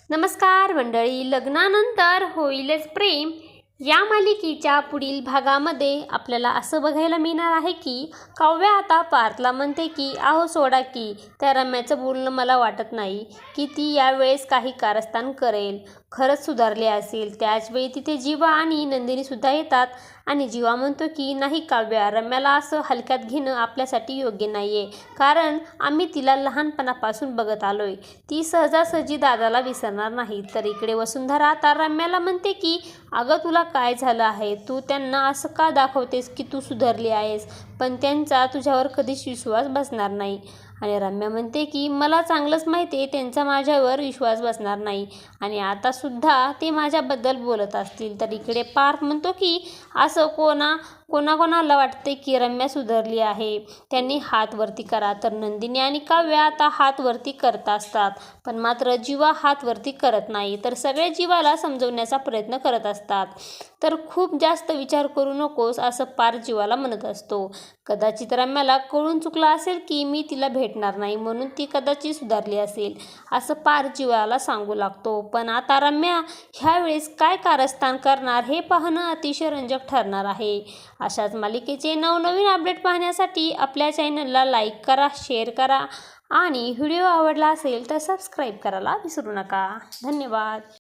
नमस्कार मंडळी, लग्नानंतर होईलच प्रेम या मालिकेच्या पुढील भागामध्ये आपल्याला असं बघायला मिळणार आहे की काव्या आता पार्थला म्हणते की अहो सोडा की त्या रम्याचं बोलणं मला वाटत नाही की ती यावेळेस काही कारस्थान करेल, खरंच सुधारले असेल. त्याचवेळी तिथे जीवा आणि नंदिनीसुद्धा येतात आणि जीवा म्हणतो की नाही काव्या, रम्याला असं हलक्यात घेणं आपल्यासाठी योग्य नाही आहे, कारण आम्ही तिला लहानपणापासून बघत आलोय, ती सहजासहजी दादाला विसरणार नाही. तर इकडे वसुंधरा आता रम्याला म्हणते की अगं तुला काय झालं आहे, तू त्यांना असं का दाखवतेस की तू सुधारली आहेस, पण त्यांचा तुझ्यावर कधीच विश्वास बसणार नाही. आणि रम्या म्हणते की मला चांगलंच माहिती आहे त्यांचा माझ्यावर विश्वास बसणार नाही आणि आतासुद्धा ते माझ्याबद्दल बोलत असतील. तर इकडे पार्थ म्हणतो की असं कोणाकोणाला वाटते की रम्या सुधारली आहे, त्यांनी हात वरती करा. तर नंदिनी आणि काव्या आता हात वरती करत असतात, पण मात्र जीवा हात वरती करत नाही. तर सगळे जीवाला समजवण्याचा प्रयत्न करत असतात. तर खूप जास्त विचार करू नकोस असं पार्थ जीवाला म्हणत असतो. कदाचित रम्याला कळून चुकलं असेल की मी तिला भेटणार नाही, म्हणून ती कदाचित सुधारली असेल असं पार्थ जीवाला सांगू लागतो. पण आता रम्या ह्यावेळेस काय कारस्थान करणार हे पाहणं अतिशय रंजक ठरणार आहे. अशाच मालिकेचे नवनवीन अपडेट पाहण्यासाठी आपल्या चॅनलला लाईक करा, शेअर करा आणि व्हिडिओ आवडला असेल तर सबस्क्राईब करायला विसरू नका. धन्यवाद.